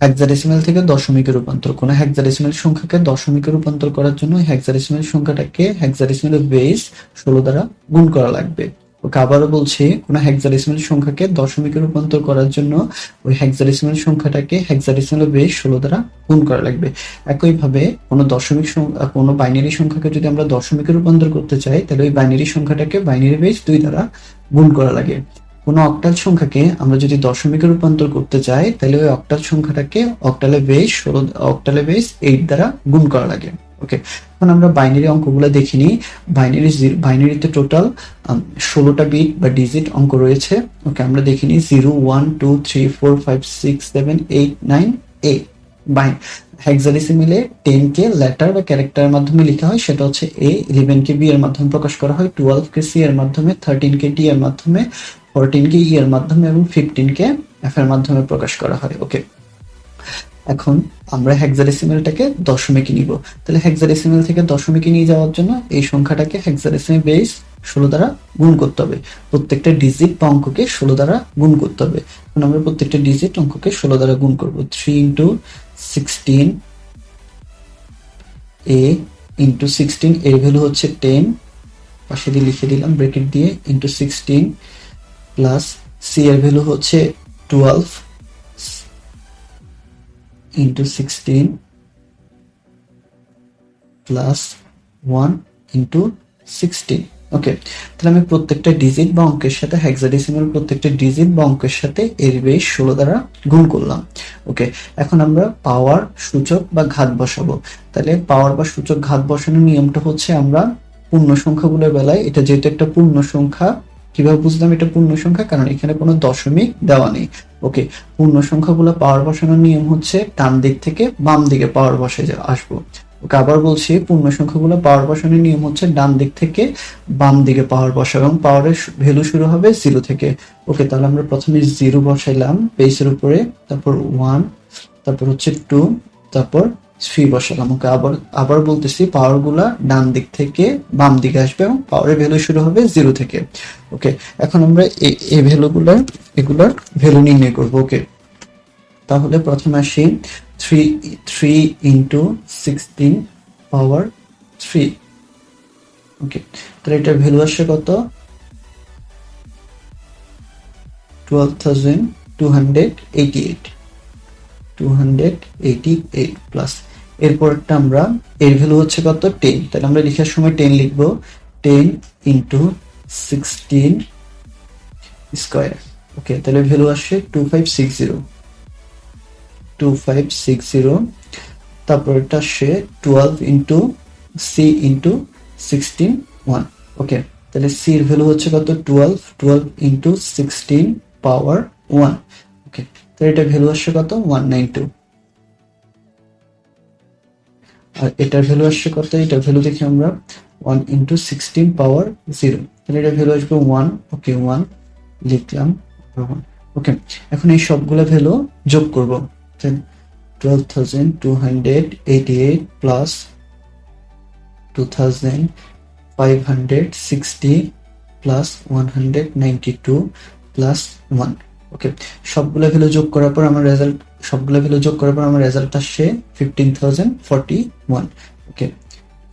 Hexadecimal থেকে দশমিকে রূপান্তর। কোনো হেক্সাডেসিমাল সংখ্যাকে দশমিকে রূপান্তর করার জন্য হেক্সাডেসিমাল সংখ্যাটাকে হেক্সাডেসিমালের বেস 16 দ্বারা গুণ করা লাগবে। ওকে, আবারও বলছি, কোনো হেক্সাডেসিমাল সংখ্যাকে দশমিকে রূপান্তর করার জন্য ওই হেক্সাডেসিমাল সংখ্যাটাকে হেক্সাডেসিমালের বেস 16 দ্বারা গুণ করা লাগবে। একইভাবে কোনো কোনো বাইনারি সংখ্যাকে যদি আমরা দশমিকে রূপান্তর করতে চাই, তাহলে ওই বাইনারি সংখ্যাটাকে বাইনারি বেস 2 দ্বারা গুণ করা লাগে। কোনো অক্টাল সংখ্যাকে আমরা যদি দশমিকে রূপান্তর করতে চাই, তাহলে ওই অক্টাল সংখ্যাটাকে অক্টালে বেস 8 দ্বারা গুণ করা লাগে। ওকে, এখন আমরা বাইনারি অঙ্কগুলো দেখিনি। বাইনারিতে টোটাল 16টা বিট বা ডিজিট অঙ্ক রয়েছে। ওকে, আমরা দেখিনি 0 1 2 3 4 5 6 7 8 9 8। হেক্সাডেসিমালে 10 কে লেটার বা ক্যারেক্টারের মাধ্যমে লেখা হয়, সেটা হচ্ছে A, 11 কে B এর মাধ্যমে প্রকাশ করা হয়, 12 কে C এর মাধ্যমে, 13 কে D এর মাধ্যমে, 14 কে E এর মাধ্যমে এবং 15 কে F এর মাধ্যমে প্রকাশ করা হয়। ওকে, এখন আমরা হেক্সাডেসিমালটাকে দশমিকে নিব। তাহলে হেক্সাডেসিমাল থেকে দশমিকে নিয়ে যাওয়ার জন্য এই সংখ্যাটাকে হেক্সাডেসিমাল বেস 16 দ্বারা গুণ করতে হবে। প্রত্যেকটা ডিজিট বা অঙ্ককে 16 দ্বারা গুণ করতে হবে। এখন আমরা প্রত্যেকটা ডিজিট অঙ্ককে 16 দ্বারা গুণ করব। 3 × 16 a × 16, এর ভ্যালু হচ্ছে 10, পাশে দিয়ে লিখে দিলাম ব্র্যাকেট দিয়ে, × 16 প্লাস c এর ভ্যালু হচ্ছে 12 × 16 প্লাস 1 × 16। ওকে, তাহলে আমি প্রত্যেকটা ডিজিট বা অঙ্কের সাথে হেক্সাডেসিমাল প্রত্যেকটা ডিজিট বা অঙ্কের সাথে এর বেস 16 দ্বারা গুণ করলাম। ওকে, এখন আমরা পাওয়ার, সূচক বা ঘাত বসাবো। তাহলে পাওয়ার বা সূচক ঘাত বসানোর নিয়মটা হচ্ছে, আমরা পূর্ণ সংখ্যাগুলোর বেলায়, এটা যেহেতু একটা পূর্ণ সংখ্যা, কিভাবে বুঝলাম এটা পূর্ণ সংখ্যা? কারণ এখানে কোনো দশমিক দেওয়া নেই। ওকে, পূর্ণ সংখ্যাগুলো পাওয়ার বসানোর নিয়ম হচ্ছে ডান দিক থেকে বাম দিকে পাওয়ার বসে আসবো। ওকে, আবার বলছি, পূর্ণ সংখ্যাগুলো পাওয়ার বসানোর নিয়ম হচ্ছে ডান দিক থেকে বাম দিকে পাওয়ার বসাবো এবং পাওয়ারের ভ্যালু শুরু হবে 0 থেকে। ওকে, তাহলে আমরা প্রথমে 0 বসাইলাম বেসের উপরে, তারপর 1, তারপর হচ্ছে 2, তারপর 3 বসালাম। ওকে, আবার বলতেছি, পাওয়ার গুলা ডান দিক থেকে বাম দিকে আসবে এবং পাওয়ারের ভ্যালু শুরু হবে 0 থেকে। ওকে, এখন আমরা এই এগুলার ভ্যালু নির্ণয় করব। ওকে, তাহলে প্রথমে আসি 3 × 16 পাওয়ার 3। ওকে, তাহলে এটার ভ্যালু আসছে কত? 12,288 প্লাস এরপরটা আমরা, এর ভ্যালু হচ্ছে কত? 10। তাহলে আমরা লেখার সময় 10 লিখবো। 10 × 16 স্কয়ার। ওকে, তাহলে ভ্যালু আসছে 2560। তারপর এটা আসছে 12 × c × 16 1। ওকে, তাহলে c এর ভ্যালু হচ্ছে কত? 12 × 16 পাওয়ার 1। ওকে, তাহলে এটা ভ্যালু আসছে কত? 192। আর এটার ভ্যালু আসছে কত? এটার ভ্যালু দেখি আমরা, 1 × 16 পাওয়ার 0। তাহলে এটার ভ্যালু আসবে 1। ওকে, 1 লিখলাম। ওকে, এখন এই সবগুলো ভ্যালু যোগ করব। 12,288 প্লাস 2,560 প্লাস 192 প্লাস 1। ওকে, সবগুলো ভ্যালু যোগ করার পর আমার রেজাল্ট আসছে 15,041। ওকে,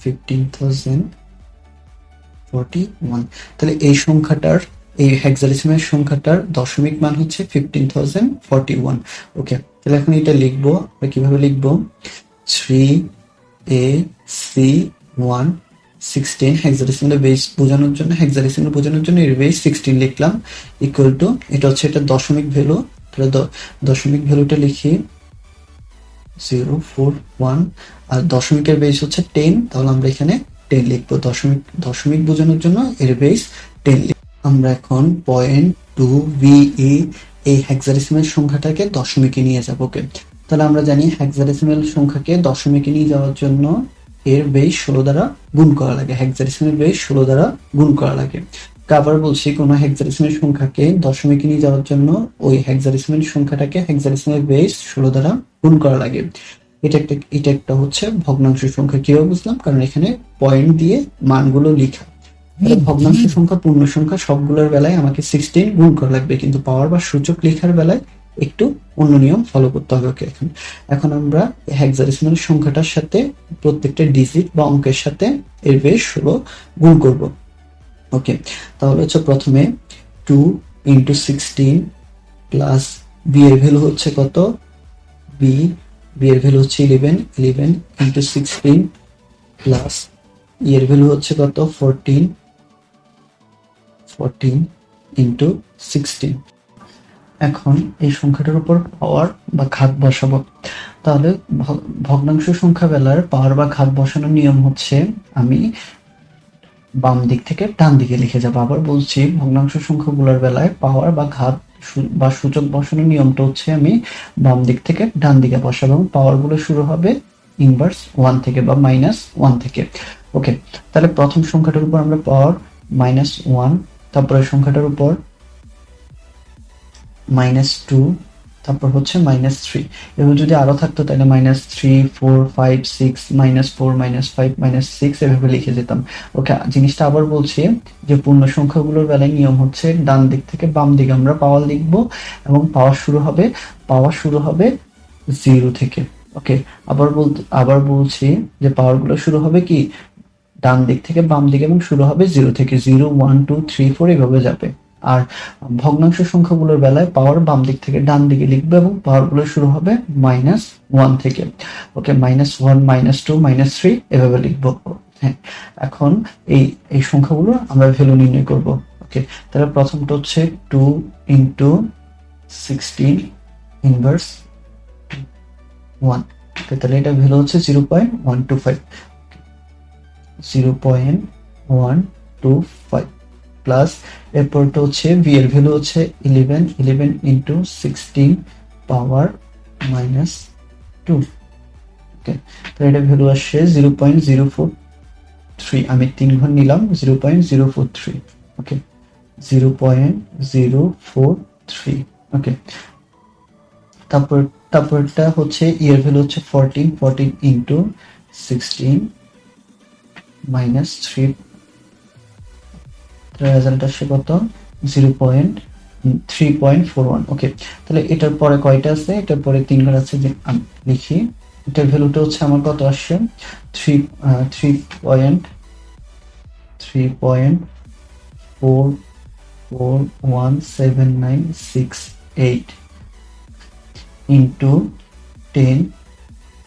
15,041। তাহলে এই হেক্সাডেসিমাল সংখ্যাটার দশমিক মান হচ্ছে 15,041। ওকে, তাহলে এখন এটা লিখবো। আমরা কিভাবে লিখবো? 3ac1 16 হেক্সাডেসিমাল বোঝানোর জন্য এর বেস 16 লিখলাম, ইকুয়াল টু, এটা হচ্ছে এটা দশমিক ভ্যালু। তাহলে দশমিক ভ্যালুটা লিখি 041, আর দশমিকের বেস হচ্ছে 10। তাহলে আমরা এখানে 10 লিখবো। দশমিক বোঝানোর জন্য এর বেস 10 লিখবো। আমরা এখন 0.2VE এই হেক্সাডেসিমাল সংখ্যাটাকে দশমিকে নিয়ে যাব। ওকে, তাহলে আমরা জানি হেক্সাডেসিমাল সংখ্যাকে দশমিকে নিয়ে যাওয়ার জন্য এর বেস 16 দ্বারা গুণ করা লাগে। হেক্সাডেসিমাল বেস 16 দ্বারা গুণ করা লাগে। আবার বলছি, কোন হেক্সাডেসিমাল সংখ্যাকে দশমিকে নিয়ে যাওয়ার জন্য ওই হেক্সাডেসিমাল সংখ্যাটাকে হেক্সাডেসিমাল বেস 16 দ্বারা গুণ করা লাগে। এটা একটা হচ্ছে ভগ্নাংশ সংখ্যা। কিভাবে বুঝলাম? কারণ এখানে পয়েন্ট দিয়ে মানগুলো লেখা। ভগ্নাংশ সংখ্যা, পূর্ণ সংখ্যা সবগুলোর বেলায় আমাকে 16 গুণ করা লাগবে, কিন্তু পাওয়ার বা সূচক লেখার বেলায় একটু অন্য নিয়ম ফলো করতে হবে। ওকে, এখন আমরা হেক্সাডেসিমাল সংখ্যাটার সাথে প্রত্যেকটা ডিজিট বা অঙ্কের সাথে এর বেস 16 গুণ করব। ওকে, তাহলে হচ্ছে প্রথমে 2 ইন্টু 16 প্লাস বি এর ভ্যালু হচ্ছে কত, বি এর ভ্যালু হচ্ছে 11 ইন্টু 16 প্লাস এর ভ্যালু হচ্ছে কত, 14 ইন্টু 16। এখন এই সংখ্যাটার উপর পাওয়ার বা ঘাত বসাবো। তাহলে ভগ্নাংশ সংখ্যা বেলার পাওয়ার বা ঘাত বসানোর নিয়ম হচ্ছে আমি বাম দিক থেকে ডান দিকে লিখে যাবো। আবার বলছি, ভগ্নাংশ সংখ্যাগুলোর বেলায় পাওয়ার বা ঘাত বা সূচক বসানোর নিয়মটা হচ্ছে আমি বাম দিক থেকে ডান দিকে বসাবো এবং পাওয়ার গুলো শুরু হবে ইনভার্স 1 থেকে বা -1 থেকে। ওকে, তাহলে প্রথম সংখ্যাটার উপর আমরা পাওয়ার -1, তারপরে সংখ্যাটার উপর -2, তারপর হচ্ছে -3। এবার যদি আরো থাকতো তাহলে -3, 4, 5, 6, -4, -5, -6 এভাবে লিখে যেতাম। ওকে, জিনিসটা আবার বলছি যে পূর্ণ সংখ্যাগুলোর বেলায় নিয়ম হচ্ছে ডান দিক থেকে বাম দিকে আমরা পাওয়ার লিখবো এবং পাওয়ার শুরু হবে 0 থেকে। ওকে, আবার বলছি যে পাওয়ার গুলো শুরু হবে কি ডান দিক থেকে বাম দিকে এবং শুরু হবে 0 থেকে। 0, 1, 2, 3, 4 এভাবে যাবে। আর ভগ্নাংশ সংখ্যাগুলোর বেলায় পাওয়ার বাম দিক থেকে ডান দিকে লিখবে এবং পাওয়ার গুলো শুরু হবে -1 থেকে। ওকে, -1, -2, -3 এভাবে লিখবো। হ্যাঁ, এখন এই সংখ্যাগুলো আমরা ভ্যালু নির্ণয় করব। ওকে, তাহলে প্রথমটা হচ্ছে 2 ইন্টু 16 ইনভার্স 1। তাহলে এটা ভ্যালু হচ্ছে 0.125 0.125 প্লাস এরপরটা হচ্ছে ভি এর ভ্যালু হচ্ছে 11 ইন্টু 16 পাওয়ার -2। ওকে, তো এটা ভ্যালু আসছে 0.043। আমি 3 ঘর নিলাম, 0.043। ওকে, 0.043। ওকে, তারপরটা হচ্ছে এর ভ্যালু হচ্ছে 14 ইন্টু 16 -3। রেজাল্ট আসছে কত, 0.341। ওকে, তাহলে এটার পরে কয়টা আছে, এটার পরে 3 ঘর আছে, যে আমি লিখি। এটার ভ্যালুটা হচ্ছে আমার কত আসছে 3.4417968 ইন্টু 10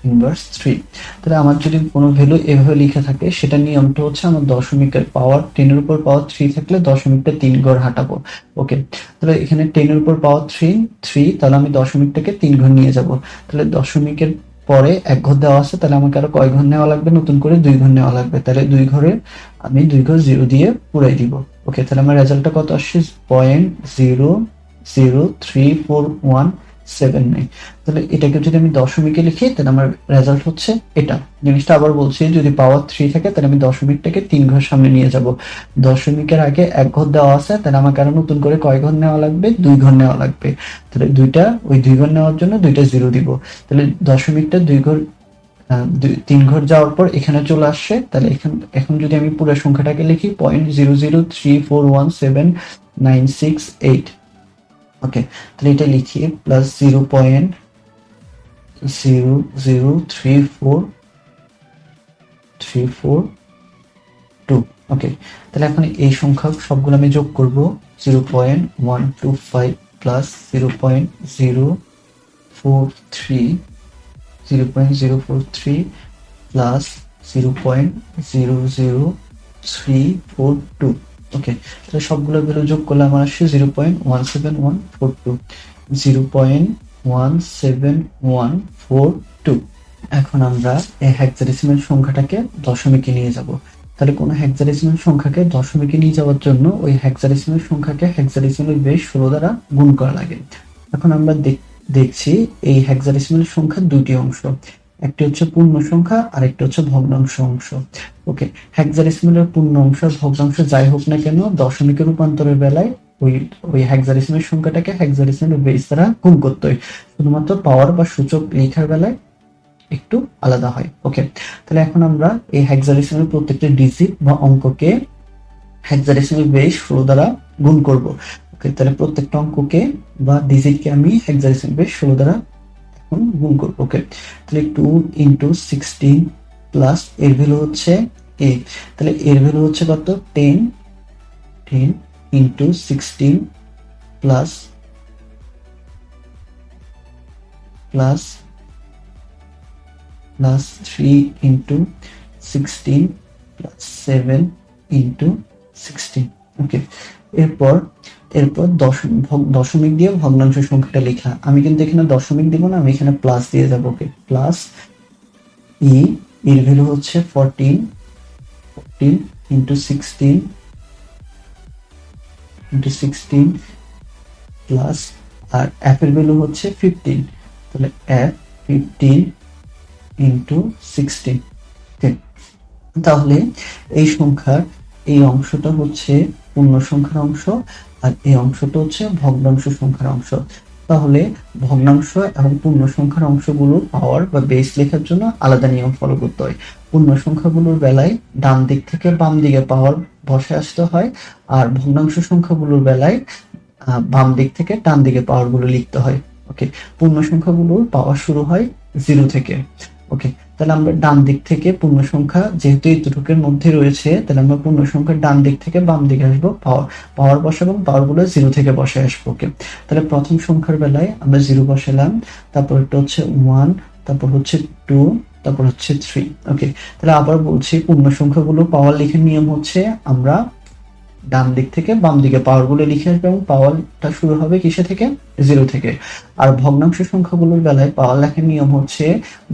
ইনভার্স 3। তাহলে আমার যদি কোনো ভ্যালু এভাবে লিখে থাকে, সেটা নিয়মটা হচ্ছে আমার দশমিকের পাওয়ার 10 এর উপর পাওয়ার 3 থাকলে দশমিকটা 3 ঘর হাঁটাবো। ওকে, তাহলে এখানে 10 এর উপর পাওয়ার 3, তাহলে আমি দশমিকটাকে 3 ঘর নিয়ে যাব। তাহলে দশমিকের পরে 1 ঘর দেওয়া আছে, তাহলে আমাকে আরো কয় ঘর নেওয়া লাগবে, নতুন করে 2 ঘর নেওয়া লাগবে। তাহলে 2 ঘরে আমি 2 ঘর 0 দিয়ে পুরাই দিব। ওকে, তাহলে আমার রেজাল্টটা কত আসছে 0.0034179। তাহলে এটাকে যদি আমি দশমিকে লিখি তাহলে আমার রেজাল্ট হচ্ছে এটা। জিনিসটা আবার বলছি, যদি পাওয়ার 3 থাকে তাহলে আমি দশমিকটাকে 3 ঘর সামনে নিয়ে যাব। দশমিকের আগে 1 ঘর দেওয়া আছে, তাহলে আমাকে আরো নতুন করে কয় ঘর নেওয়া লাগবে, 2 ঘর নেওয়া লাগবে। তাহলে ওই 2 ঘর নেওয়ার জন্য 2টা 0 দিব। তাহলে দশমিকটা 2 ঘর 3 ঘর যাওয়ার পর এখানে চলে আসছে। তাহলে এখন যদি আমি পুরো সংখ্যাটাকে লিখি 0.003417968। ওকে, তাহলে এটা লিখি প্লাস 0.0034342। ওকে, তাহলে এখন এই সংখ্যা সবগুলো আমি যোগ করব। 0.125 প্লাস 0.043 প্লাস 0.00342। ওকে, তাহলে সবগুলো ভ্যালু যোগ করলে আমার আসছে 0.17142। 0.17142। এখন আমরা এই হেক্সাডেসিমাল সংখ্যাটাকে দশমিকে নিয়ে যাব। তাহলে কোনো হেক্সাডেসিমাল সংখ্যাকে দশমিকে নিয়ে যাওয়ার জন্য ওই হেক্সাডেসিমাল সংখ্যাকে হেক্সাডেসিমাল বেস 16 দ্বারা গুণ করা লাগে। এখন আমরা দেখছি এই হেক্সাডেসিমাল সংখ্যার দুটি অংশ, একটি হচ্ছে পূর্ণ সংখ্যা আর একটি হচ্ছে ভগ্নাংশ অংশ। ওকে, হেক্সাডেসিমালের পূর্ণ অংশ ভগ্নাংশ যাই হোক না কেন, দশমিকের রূপান্তরের বেলায় ওই হেক্সাডেসিমাল সংখ্যাটাকে হেক্সাডেসিমাল বেস দ্বারা গুণ করতে হয়। শুধুমাত্র পাওয়ার বা সূচক লেখার বেলায় একটু আলাদা হয়। ওকে, তাহলে এখন আমরা এই হেক্সাডেসিমাল প্রত্যেকটা ডিজিট বা অঙ্ককে হেক্সাডেসিমাল বেস 16 দ্বারা গুণ করব। ওকে, তাহলে প্রত্যেকটা অঙ্ককে বা ডিজিটকে আমি হেক্সাডেসিমাল বেস 16 দ্বারা এখন গুণ করবো। ওকে, তাহলে 2 ইন্টু 16 প্লাস এর ভ্যালু হচ্ছে এ, তাহলে এর ভ্যালু হচ্ছে কত 10 into 16 plus plus plus 3 into 16 plus 7 into 16। ওকে, এরপর দশমিক দিয়ে ভগ্নাংশ সংখ্যাটা লেখা। আমি কিন্তু এখানে দশমিক দিব না, আমি এখানে প্লাস দিয়ে যাব। ওকে, প্লাস এর ভ্যালু হচ্ছে 14 ইন্টু 16 প্লাস আর এফ এর ভ্যালু হচ্ছে 15, তাহলে এফ 15 ইন্টু 16। তাহলে এই সংখ্যার এই অংশটা হচ্ছে পূর্ণ সংখ্যার অংশ আর এই অংশটা হচ্ছে ভগ্নাংশ সংখ্যার অংশ। তাহলে ভগ্নাংশ এবং পূর্ণ সংখ্যার অংশগুলো পাওয়ার বা বেস লেখার জন্য আলাদা নিয়ম ফলো করতে হয়। পূর্ণ সংখ্যাগুলোর বেলায় ডান দিক থেকে বাম দিকে পাওয়ার বসে আসতে হয়, আর ভগ্নাংশ সংখ্যাগুলোর বেলায় বাম দিক থেকে ডান দিকে পাওয়ার গুলো লিখতে হয়। ওকে, পূর্ণ সংখ্যাগুলোর পাওয়ার শুরু হয় 0 থেকে। ওকে, তাহলে আমরা ডান দিক থেকে পূর্ণ সংখ্যা যেহেতু এই দুটোকের মধ্যে রয়েছে, তাহলে আমরা পূর্ণ সংখ্যার ডান দিক থেকে বাম দিকে আসবো, পাওয়ার বসাবো, পাওয়ার গুলো 0 থেকে বসে আসবো। ওকে, তাহলে প্রথম সংখ্যার বেলায় আমরা 0 বসালাম, তারপর এটা হচ্ছে 1, তারপর হচ্ছে 2, তারপর হচ্ছে 3। ওকে, তাহলে আবার বলছি পূর্ণ সংখ্যাগুলো পাওয়ার লেখার নিয়ম হচ্ছে আমরা ডান দিক থেকে বাম দিকে পাওয়ার গুলো লিখে আসবে এবং পাওয়ারটা শুরু হবে কিসে থেকে 0 থেকে। আর ভগ্নাংশ সংখ্যাগুলোর বেলায় পাওয়ার লেখার নিয়ম হচ্ছে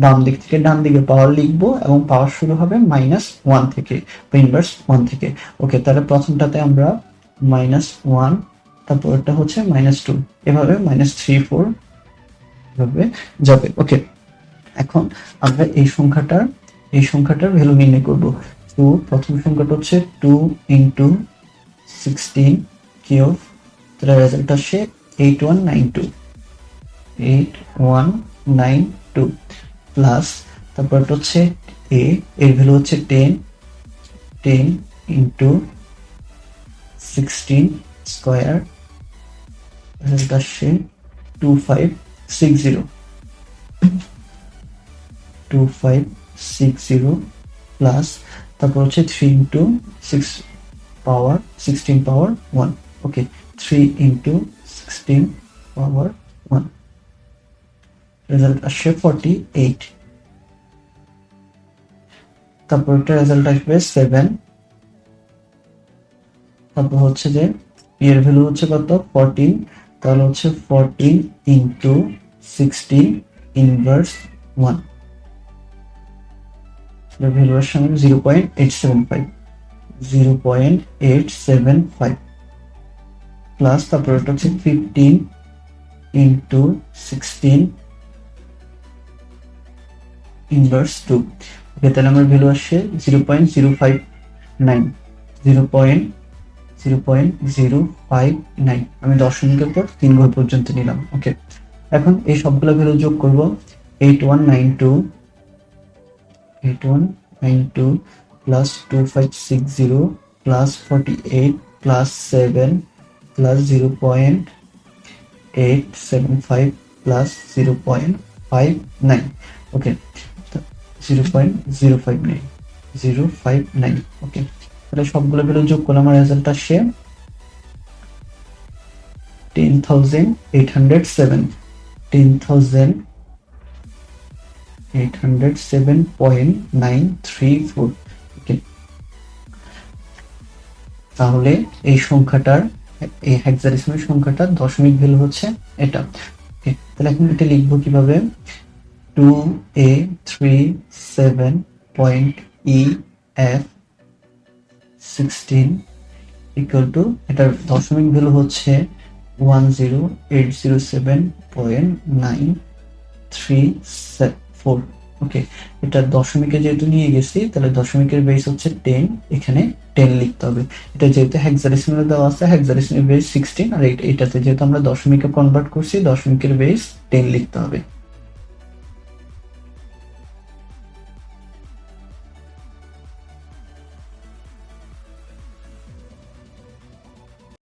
বাম দিক থেকে ডান দিকে পাওয়ার লিখবো এবং পাওয়ার শুরু হবে -1 থেকে বা ইনভার্স 1 থেকে। ওকে, তাহলে প্রথমটাতে আমরা -1, তারপর এটা হচ্ছে -2, এভাবে -3 4 এভাবে যাবে। ওকে, এখন আমরা এই সংখ্যাটার ভ্যালু নির্ণয় করব। তো প্রথম সংখ্যাটা হচ্ছে 2 ইন্টু 16 কিউব, তাহলে রেজাল্ট আসে 8192 প্লাস তারপর হচ্ছে এর ভ্যালু হচ্ছে 10 ইন্টু 16 স্কয়ার, রেজাল্ট আসে 2560 প্লাস তারপর হচ্ছে 3 ইন্টু 16 পাওয়ার 1। ওকে, 3 ইন্টু 16 পাওয়ার 1, রেজাল্ট আসছে 48। তারপর একটা রেজাল্ট আসবে 7, তারপর হচ্ছে যে এর ভ্যালু হচ্ছে কত 14, তাহলে হচ্ছে 14 ইন্টু 16 ইনভার্স 1, ভ্যালু আসছে 0.875 প্লাস তারপর এটা হচ্ছে 15 ইন্টু 16 ইনভার্স 2। ওকে, তাহলে আমার ভ্যালু আসছে 0.059। আমি দশমিকের পর 3 ঘর পর্যন্ত নিলাম। ওকে, এখন এই সবগুলো ভ্যালু যোগ করব। 8192 plus 2560 plus 48 plus 7 plus 0.875 plus 0.59। ওকে, 0.059। ওকে, তাহলে সবগুলো ভ্যালু যোগ করলে আমার রেজাল্ট আসে 10,807.934। ওকে, তাহলে এই সংখ্যাটার এই হেক্সাডেসিমাল সংখ্যাটার দশমিক ভ্যালু হচ্ছে এটা। ওকে, তাহলে এখন এটা লিখবো কিভাবে 2A37.EF16 ইকুয়াল টু এটার দশমিক ভ্যালু হচ্ছে 10807.934। ওকে, এটা দশমিকে যেহেতু নিয়ে গেছি, তাহলে দশমিকের বেস হচ্ছে 10, এখানে 10 লিখতে হবে। এটা যেহেতু হেক্সাডেসিমালে দেওয়া আছে, হেক্সাডেসিমাল বেস 16, আর এটাতে যেহেতু আমরা দশমিকে কনভার্ট করছি, দশমিকের বেস 10 লিখতে হবে।